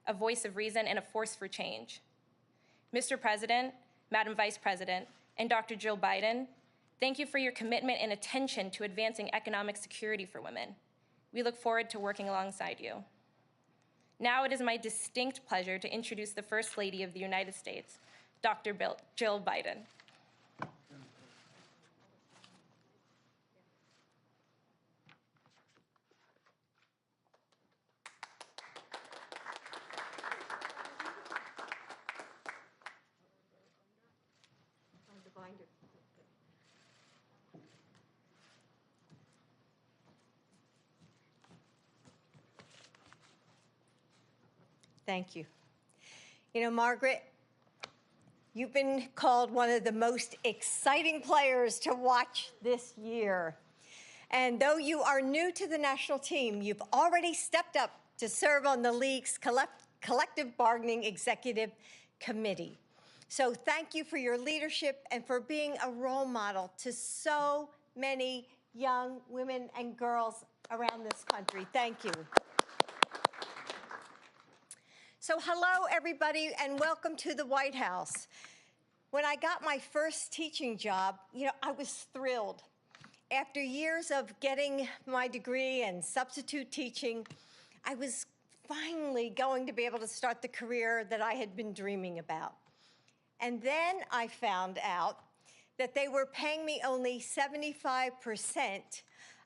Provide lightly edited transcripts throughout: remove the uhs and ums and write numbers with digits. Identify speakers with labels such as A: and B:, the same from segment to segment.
A: a voice of reason, and a force for change. Mr. President, Madam Vice President, and Dr. Jill Biden, thank you for your commitment and attention to advancing economic security for women. We look forward to working alongside you. Now it is my distinct pleasure to introduce the First Lady of the United States, Dr. Jill Biden.
B: Thank you. You know, Margaret, you've been called one of the most exciting players to watch this year. And though you are new to the national team, you've already stepped up to serve on the league's collective bargaining executive committee. So thank you for your leadership and for being a role model to so many young women and girls around this country. Thank you. So hello, everybody, and welcome to the White House. When I got my first teaching job, I was thrilled. After years of getting my degree and substitute teaching, I was finally going to be able to start the career that I had been dreaming about. And then I found out that they were paying me only 75%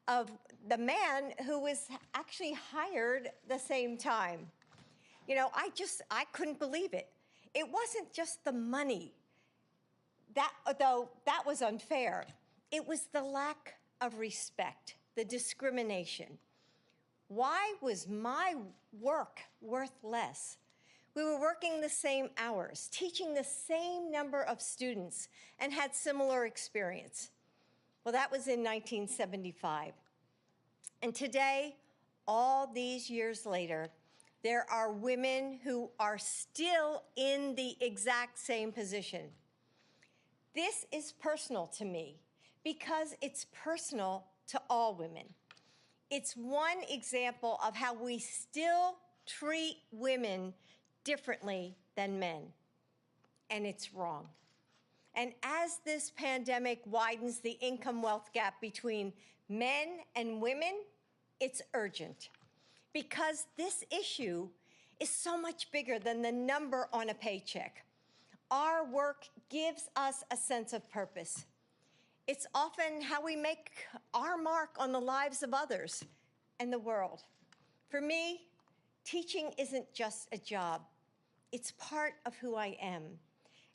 B: of the man who was actually hired the same time. I couldn't believe it. It wasn't just the money, though that was unfair. It was the lack of respect, the discrimination. Why was my work worth less? We were working the same hours, teaching the same number of students, and had similar experience. Well, that was in 1975. And today, all these years later, there are women who are still in the exact same position. This is personal to me because it's personal to all women. It's one example of how we still treat women differently than men, and it's wrong. And as this pandemic widens the income-wealth gap between men and women, it's urgent. Because this issue is so much bigger than the number on a paycheck. Our work gives us a sense of purpose. It's often how we make our mark on the lives of others and the world. For me, teaching isn't just a job. It's part of who I am.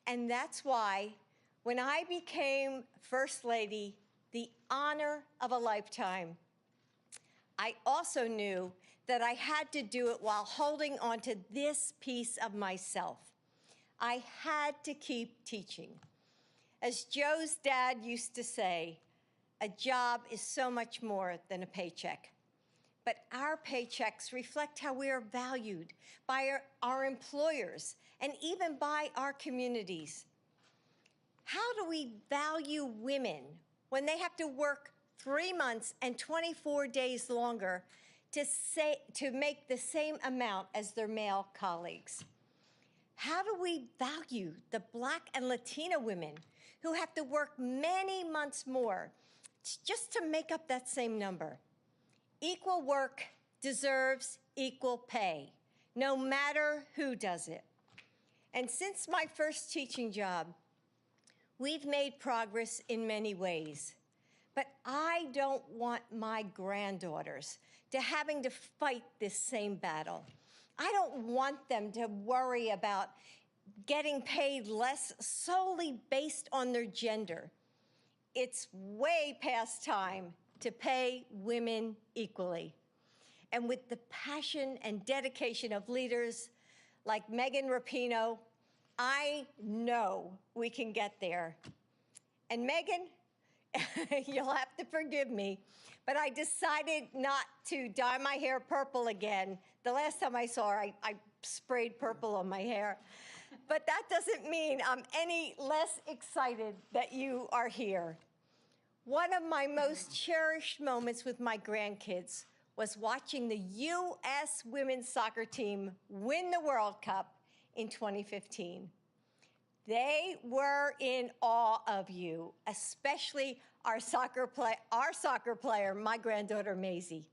B: And that's why when I became First Lady, the honor of a lifetime, I also knew that I had to do it while holding on to this piece of myself. I had to keep teaching. As Joe's dad used to say, a job is so much more than a paycheck. But our paychecks reflect how we are valued by our employers and even by our communities. How do we value women when they have to work 3 months and 24 days longer to make the same amount as their male colleagues? How do we value the Black and Latina women who have to work many months more just to make up that same number? Equal work deserves equal pay, no matter who does it. And since my first teaching job, we've made progress in many ways. But I don't want my granddaughters to having to fight this same battle. I don't want them to worry about getting paid less solely based on their gender. It's way past time to pay women equally. And with the passion and dedication of leaders like Megan Rapinoe, I know we can get there. And Megan, you'll have to forgive me, but I decided not to dye my hair purple again. The last time I saw her, I sprayed purple on my hair. But that doesn't mean I'm any less excited that you are here. One of my most cherished moments with my grandkids was watching the U.S. women's soccer team win the World Cup in 2015. They were in awe of you, especially our soccer player, my granddaughter Maisie.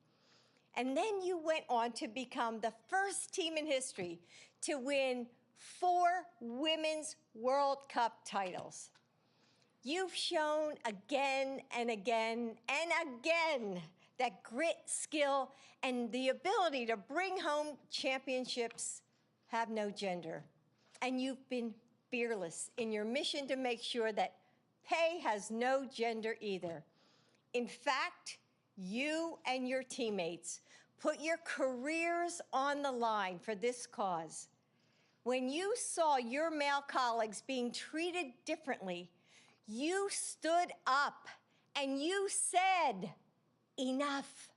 B: And then you went on to become the first team in history to win 4 Women's World Cup titles. You've shown again and again and again that grit, skill, and the ability to bring home championships have no gender. And you've been fearless in your mission to make sure that pay has no gender either. In fact, you and your teammates put your careers on the line for this cause. When you saw your male colleagues being treated differently, you stood up and you said, enough.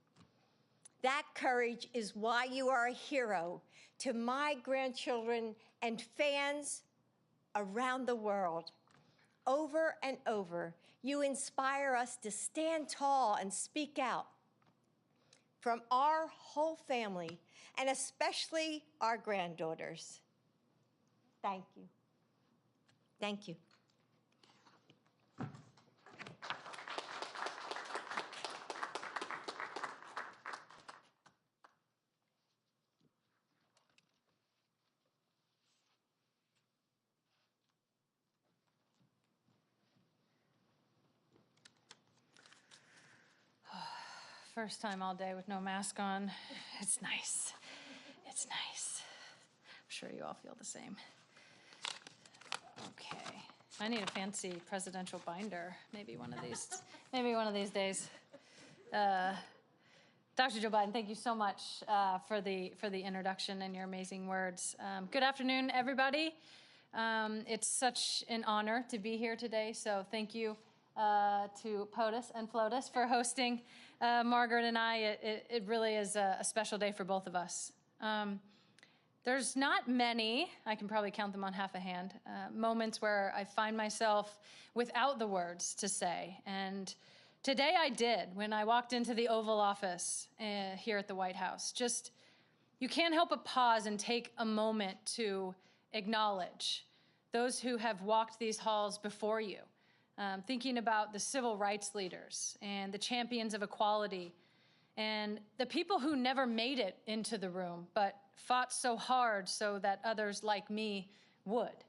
B: That courage is why you are a hero to my grandchildren and fans around the world. Over and over, you inspire us to stand tall and speak out. From our whole family, and especially our granddaughters. Thank you. Thank you.
C: First time all day with no mask on. It's nice. It's nice. I'm sure you all feel the same. Okay. I need a fancy presidential binder. Maybe one of these days. Dr. Jill Biden, thank you so much for the introduction and your amazing words. Good afternoon, everybody. It's such an honor to be here today, so thank you to POTUS and FLOTUS for hosting Margaret and I. It really is a special day for both of us. There's not many, I can probably count them on half a hand, moments where I find myself without the words to say. And today I did when I walked into the Oval Office here at the White House. Just, you can't help but pause and take a moment to acknowledge those who have walked these halls before you. Thinking about the civil rights leaders and the champions of equality and the people who never made it into the room but fought so hard so that others like me would.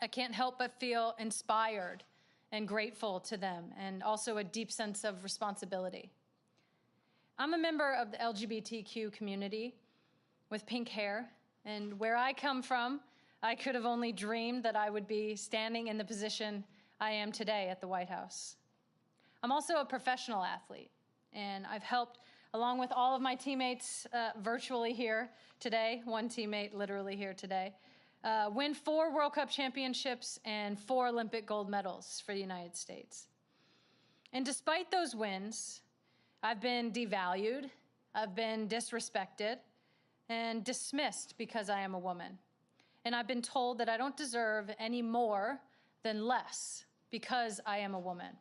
C: I can't help but feel inspired and grateful to them, and also a deep sense of responsibility. I'm a member of the LGBTQ community with pink hair, and where I come from, I could have only dreamed that I would be standing in the position I am today at the White House. I'm also a professional athlete, and I've helped, along with all of my teammates virtually here today, one teammate literally here today, win 4 World Cup championships and 4 Olympic gold medals for the United States. And despite those wins, I've been devalued, I've been disrespected, and dismissed because I am a woman. And I've been told that I don't deserve any more than less because I am a woman.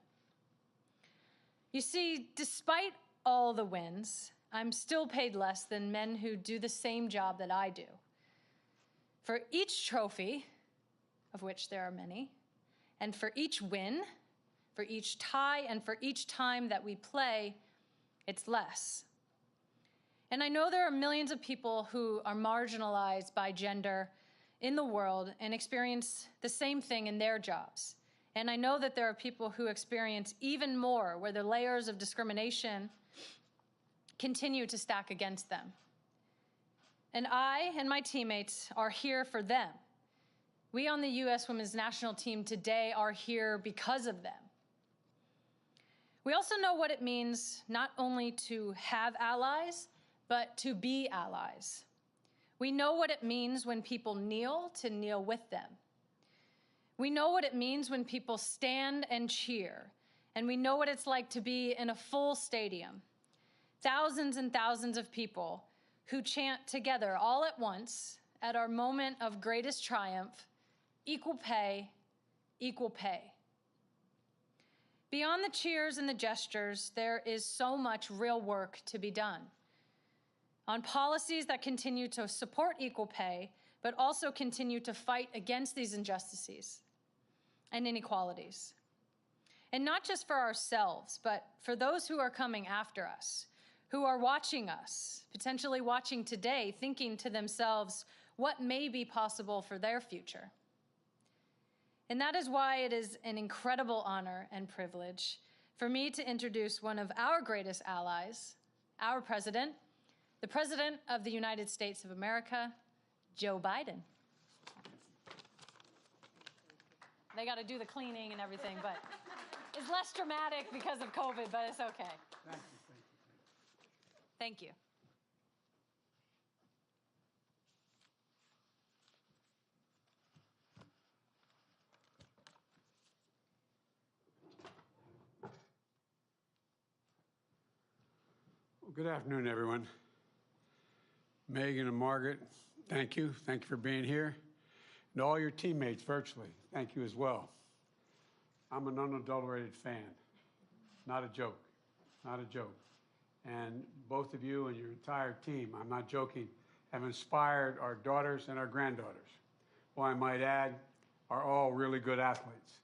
C: You see, despite all the wins, I'm still paid less than men who do the same job that I do. For each trophy, of which there are many, and for each win, for each tie, and for each time that we play, it's less. And I know there are millions of people who are marginalized by gender in the world and experience the same thing in their jobs. And I know that there are people who experience even more, where the layers of discrimination continue to stack against them. And I and my teammates are here for them. We on the U.S. Women's National Team today are here because of them. We also know what it means not only to have allies, but to be allies. We know what it means when people kneel to kneel with them. We know what it means when people stand and cheer, and we know what it's like to be in a full stadium. Thousands and thousands of people who chant together all at once at our moment of greatest triumph, equal pay, equal pay. Beyond the cheers and the gestures, there is so much real work to be done on policies that continue to support equal pay, but also continue to fight against these injustices and inequalities. And not just for ourselves, but for those who are coming after us, who are watching us, potentially watching today, thinking to themselves, what may be possible for their future? And that is why it is an incredible honor and privilege for me to introduce one of our greatest allies, our president, the President of the United States of America, Joe Biden. They got to do the cleaning and everything, but it's less dramatic because of COVID, but it's okay. Thank you.
D: Well, good afternoon, everyone. Megan and Margaret, thank you. Thank you for being here. And all your teammates virtually, thank you as well. I'm an unadulterated fan. Not a joke. Not a joke. And both of you and your entire team, I'm not joking, have inspired our daughters and our granddaughters, who I might add are all really good athletes.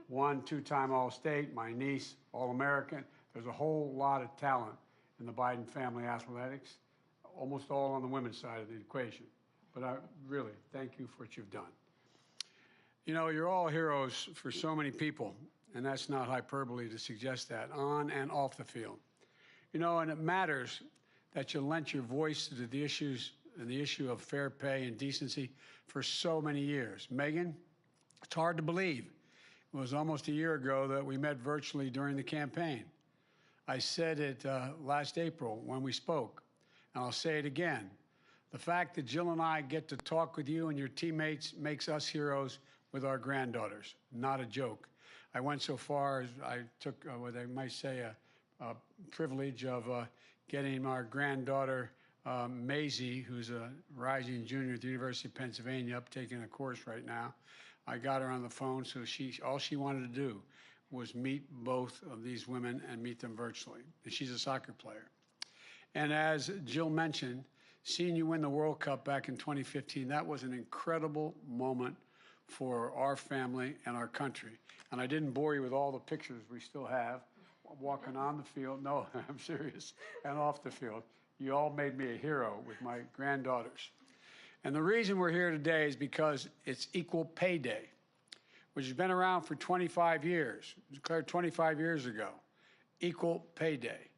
D: One two-time All-State, my niece, All-American. There's a whole lot of talent in the Biden family athletics, almost all on the women's side of the equation. But I really thank you for what you've done. You know, you're all heroes for so many people, and that's not hyperbole to suggest that, on and off the field. You know, and it matters that you lent your voice to the issues and the issue of fair pay and decency for so many years. Megan, it's hard to believe. It was almost a year ago that we met virtually during the campaign. I said it last April when we spoke, and I'll say it again. The fact that Jill and I get to talk with you and your teammates makes us heroes with our granddaughters. Not a joke. I went so far as I took what they might say a privilege of getting our granddaughter, Maisie, who's a rising junior at the University of Pennsylvania, up taking a course right now. I got her on the phone, so all she wanted to do was meet both of these women and meet them virtually. And she's a soccer player. And as Jill mentioned, seeing you win the World Cup back in 2015, that was an incredible moment for our family and our country. And I didn't bore you with all the pictures we still have, walking on the field. No, I'm serious, and off the field. You all made me a hero with my granddaughters. And the reason we're here today is because it's Equal Pay Day, which has been around for 25 years. It was declared 25 years ago. Equal Pay Day.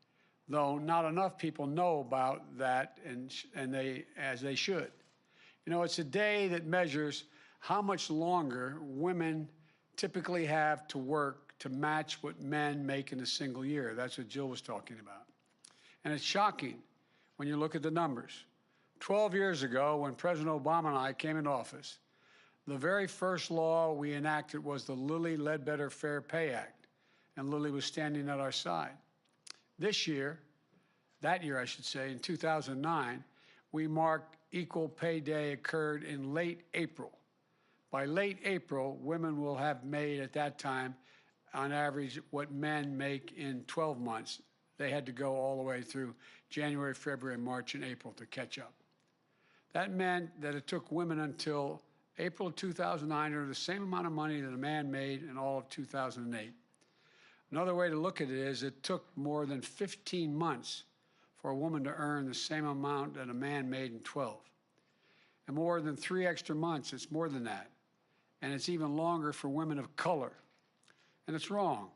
D: Though not enough people know about that, as they should. You know, it's a day that measures how much longer women typically have to work to match what men make in a single year. That's what Jill was talking about. And it's shocking when you look at the numbers. 12 years ago, when President Obama and I came in office, the very first law we enacted was the Lilly Ledbetter Fair Pay Act, and Lilly was standing at our side. This year, that year I should say, in 2009, we marked Equal Pay Day occurred in late April. By late April, women will have made at that time, on average, what men make in 12 months. They had to go all the way through January, February, March, and April to catch up. That meant that it took women until April of 2009 to earn the same amount of money that a man made in all of 2008. Another way to look at it is it took more than 15 months for a woman to earn the same amount that a man made in 12. And more than 3 extra months, it's more than that. And it's even longer for women of color. And it's wrong.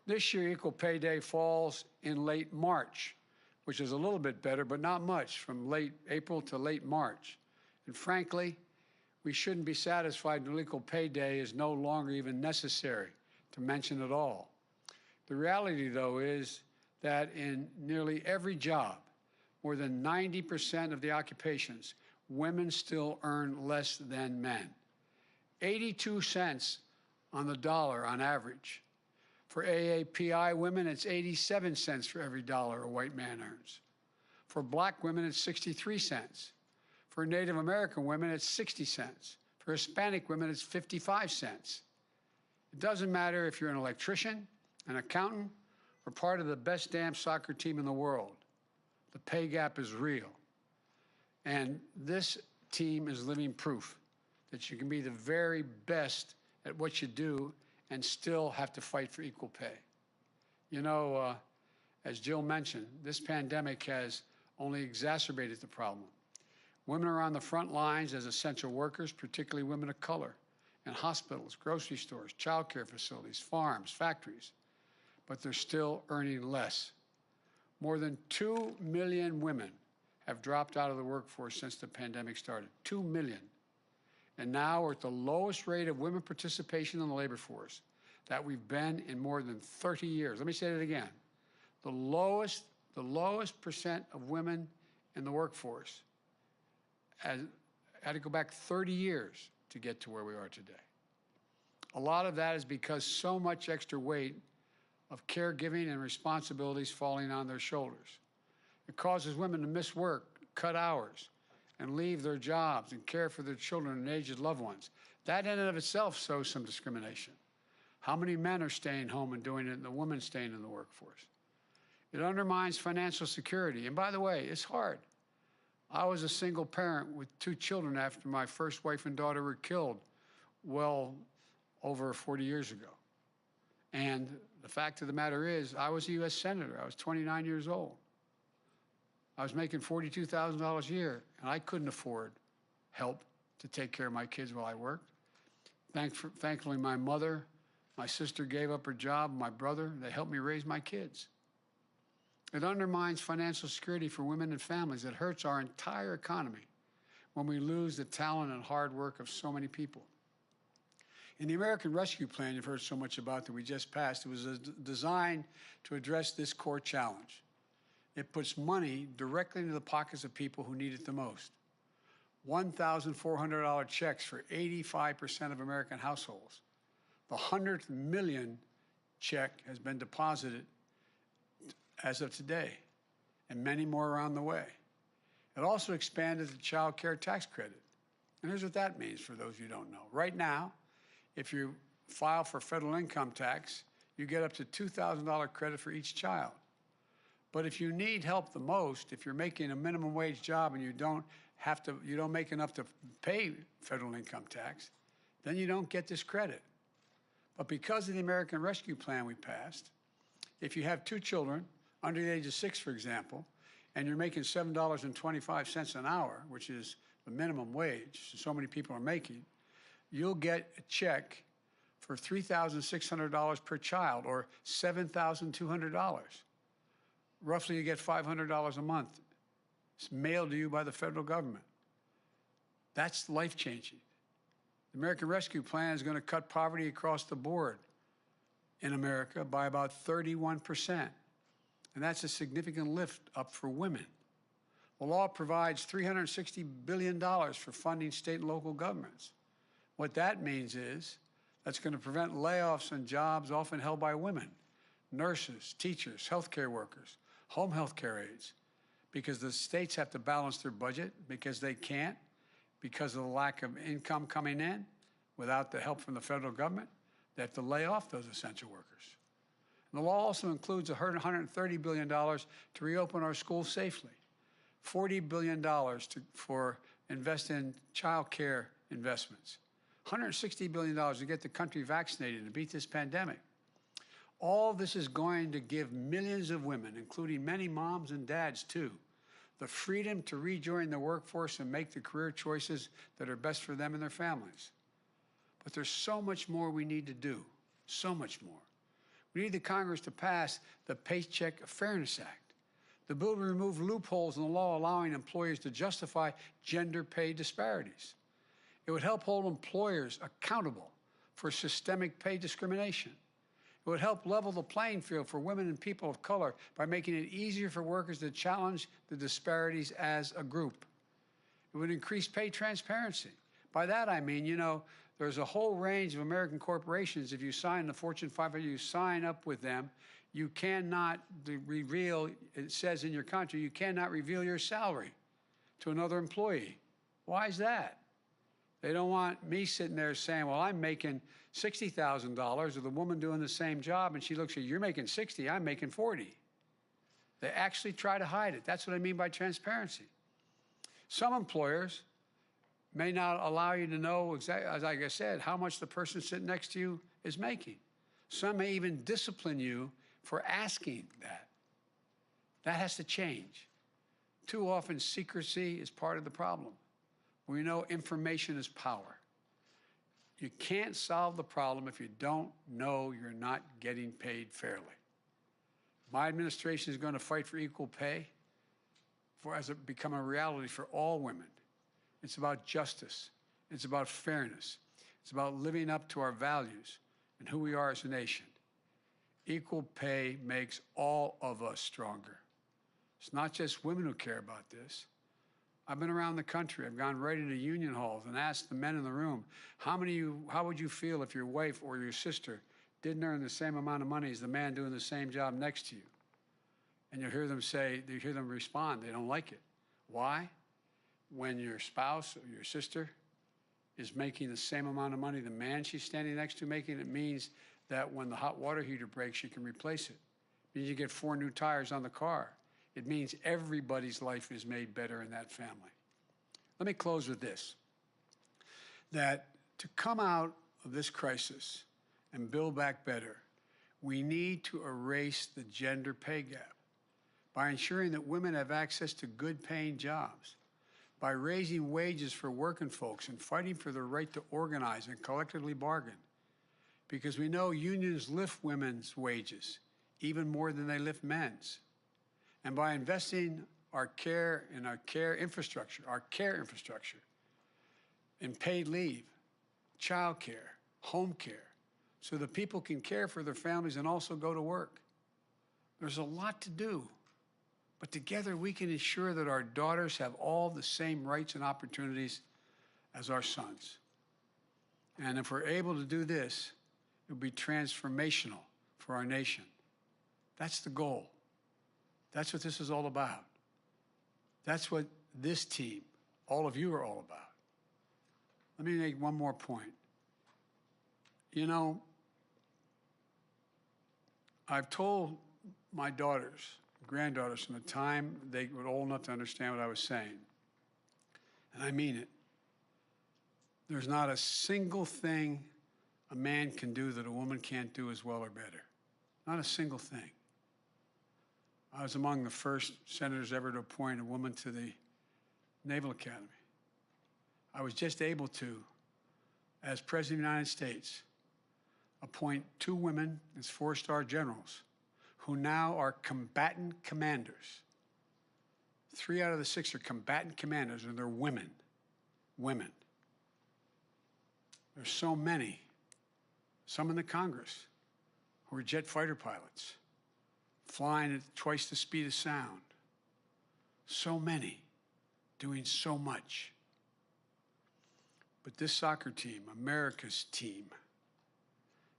D: This year, Equal Pay Day falls in late March, which is a little bit better, but not much, from late April to late March. And frankly, we shouldn't be satisfied until Equal Pay Day is no longer even necessary to mention at all. The reality, though, is that in nearly every job, more than 90% of the occupations, women still earn less than men. 82 cents on the dollar on average. For AAPI women, it's 87 cents for every dollar a white man earns. For black women, it's 63 cents. For Native American women, it's 60 cents. For Hispanic women, it's 55 cents. It doesn't matter if you're an electrician, an accountant, or part of the best damn soccer team in the world. The pay gap is real. And this team is living proof that you can be the very best at what you do and still have to fight for equal pay. You know, as Jill mentioned, this pandemic has only exacerbated the problem. Women are on the front lines as essential workers, particularly women of color, in hospitals, grocery stores, child care facilities, farms, factories, but they're still earning less. More than 2 million women have dropped out of the workforce since the pandemic started. 2 million. And now we're at the lowest rate of women participation in the labor force that we've been in more than 30 years. Let me say that again. The lowest percent of women in the workforce had to go back 30 years to get to where we are today. A lot of that is because so much extra weight of caregiving and responsibilities falling on their shoulders. It causes women to miss work, cut hours, and leave their jobs and care for their children and aged loved ones. That in and of itself shows some discrimination. How many men are staying home and doing it and the women staying in the workforce? It undermines financial security. And by the way, it's hard. I was a single parent with 2 children after my first wife and daughter were killed well over 40 years ago. And the fact of the matter is, I was a U.S. Senator. I was 29 years old. I was making $42,000 a year, and I couldn't afford help to take care of my kids while I worked. Thankfully, my mother, my sister gave up her job, my brother, they helped me raise my kids. It undermines financial security for women and families. It hurts our entire economy when we lose the talent and hard work of so many people. In the American Rescue Plan you've heard so much about that we just passed, it was designed to address this core challenge. It puts money directly into the pockets of people who need it the most. $1,400 checks for 85% of American households. The 100th million check has been deposited as of today, and many more are on the way. It also expanded the child care tax credit. And here's what that means for those who don't know. Right now, if you file for federal income tax, you get up to $2,000 credit for each child. But if you need help the most, if you're making a minimum wage job and you don't make enough to pay federal income tax, then you don't get this credit. But because of the American Rescue Plan we passed, if you have 2 children under the age of 6, for example, and you're making $7.25 an hour, which is the minimum wage so many people are making, you'll get a check for $3,600 per child, or $7,200. Roughly, you get $500 a month. It's mailed to you by the federal government. That's life-changing. The American Rescue Plan is going to cut poverty across the board in America by about 31%. And that's a significant lift up for women. The law provides $360 billion for funding state and local governments. What that means is that's going to prevent layoffs and jobs often held by women, nurses, teachers, healthcare workers, home healthcare aides, because the states have to balance their budget because they can't, because of the lack of income coming in without the help from the federal government. They have to lay off those essential workers. And the law also includes $130 billion to reopen our schools safely, $40 billion for invest in child care investments, $160 billion to get the country vaccinated and beat this pandemic. All this is going to give millions of women, including many moms and dads too, the freedom to rejoin the workforce and make the career choices that are best for them and their families. But there's so much more we need to do, so much more. We need the Congress to pass the Paycheck Fairness Act. The bill will remove loopholes in the law allowing employers to justify gender pay disparities. It would help hold employers accountable for systemic pay discrimination. It would help level the playing field for women and people of color by making it easier for workers to challenge the disparities as a group. It would increase pay transparency. By that I mean, you know, there's a whole range of American corporations. If you sign the Fortune 500, you sign up with them, you cannot reveal, it says in your contract, you cannot reveal your salary to another employee. Why is that? They don't want me sitting there saying, well, I'm making $60,000 with a woman doing the same job, and she looks at you, you're making 60, I'm making 40. They actually try to hide it. That's what I mean by transparency. Some employers may not allow you to know, exactly, like I said, how much the person sitting next to you is making. Some may even discipline you for asking that. That has to change. Too often, secrecy is part of the problem. We know information is power. You can't solve the problem if you don't know you're not getting paid fairly. My administration is going to fight for equal pay as it become a reality for all women. It's about justice. It's about fairness. It's about living up to our values and who we are as a nation. Equal pay makes all of us stronger. It's not just women who care about this. I've been around the country. I've gone right into union halls and asked the men in the room, how would you feel if your wife or your sister didn't earn the same amount of money as the man doing the same job next to you? And you hear them respond, they don't like it. Why? When your spouse or your sister is making the same amount of money the man she's standing next to making, it means that when the hot water heater breaks, she can replace it. It means you get 4 new tires on the car. It means everybody's life is made better in that family. Let me close with this, that to come out of this crisis and build back better, we need to erase the gender pay gap by ensuring that women have access to good paying jobs, by raising wages for working folks and fighting for their right to organize and collectively bargain. Because we know unions lift women's wages even more than they lift men's. And by investing our care infrastructure, in paid leave, child care, home care, so that people can care for their families and also go to work. There's a lot to do, but together we can ensure that our daughters have all the same rights and opportunities as our sons. And if we're able to do this, it will be transformational for our nation. That's the goal. That's what this is all about. That's what this team, all of you, are all about. Let me make one more point. You know, I've told my daughters, granddaughters, from the time they were old enough to understand what I was saying, and I mean it, there's not a single thing a man can do that a woman can't do as well or better. Not a single thing. I was among the first senators ever to appoint a woman to the Naval Academy. I was just able to, as President of the United States, appoint 2 women as 4-star generals who now are combatant commanders. 3 out of the 6 are combatant commanders, and they're women. Women. There's so many, some in the Congress, who are jet fighter pilots, flying at twice the speed of sound. So many, doing so much. But this soccer team, America's team,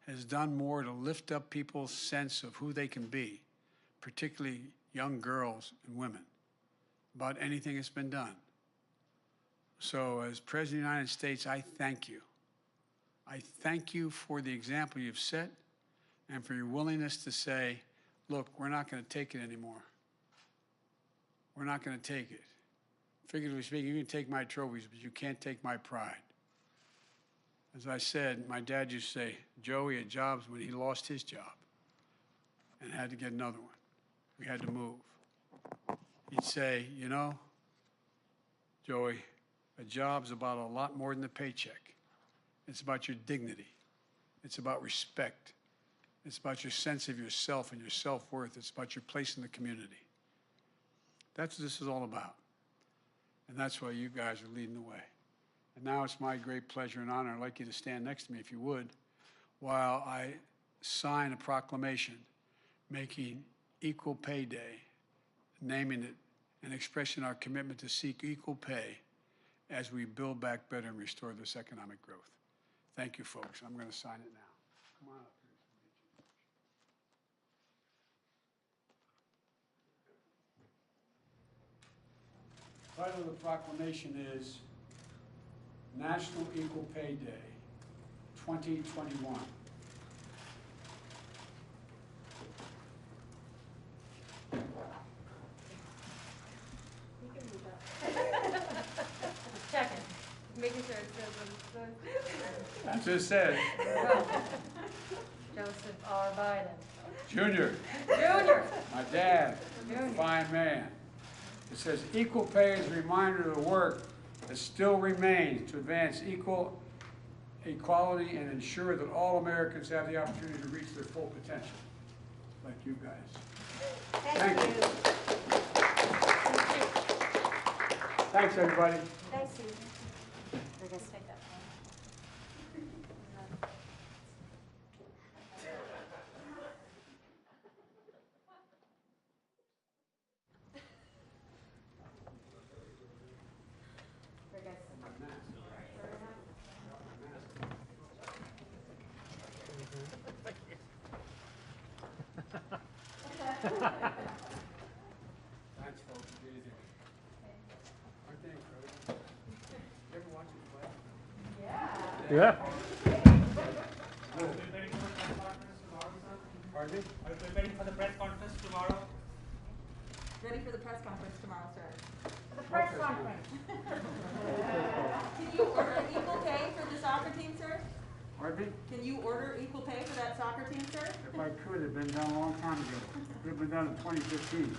D: has done more to lift up people's sense of who they can be, particularly young girls and women, about anything that's been done. So as President of the United States, I thank you. I thank you for the example you've set and for your willingness to say, look, we're not going to take it anymore. We're not going to take it. Figuratively speaking, you can take my trophies, but you can't take my pride. As I said, my dad used to say, Joey had jobs when he lost his job and had to get another one. We had to move. He'd say, you know, Joey, a job's about a lot more than a paycheck. It's about your dignity. It's about respect. It's about your sense of yourself and your self-worth. It's about your place in the community. That's what this is all about. And that's why you guys are leading the way. And now it's my great pleasure and honor, I'd like you to stand next to me if you would, while I sign a proclamation making Equal Pay Day, naming it and expressing our commitment to seek equal pay as we build back better and restore this economic growth. Thank you, folks. I'm going to sign it now. Come on up. The title of the proclamation is National Equal Pay Day 2021.
C: Checking.
E: Making sure it says what it says.
D: That's what it said.
C: Joseph R. Biden.
D: Junior,
C: Junior.
D: my dad,
C: Junior.
D: fine man. It says equal pay is a reminder of the work that still remains to advance equality and ensure that all Americans have the opportunity to reach their full potential, like you guys. Thank you. Thanks, everybody.
B: Thanks, Susan.
C: We're going to take that one.
D: Thanks, folks, for being here. Aren't they incredible? You ever watch them play?
F: Yeah.
D: Pardon me?
G: Are you preparing for the press conference tomorrow?
E: Ready for the press conference tomorrow, sir.
C: The press conference.
E: Can you order equal pay for the soccer team, sir?
D: Pardon me?
E: Can you order equal pay for that soccer team, sir?
D: If I could, it'd been done a long time ago. It would have been done in 2015.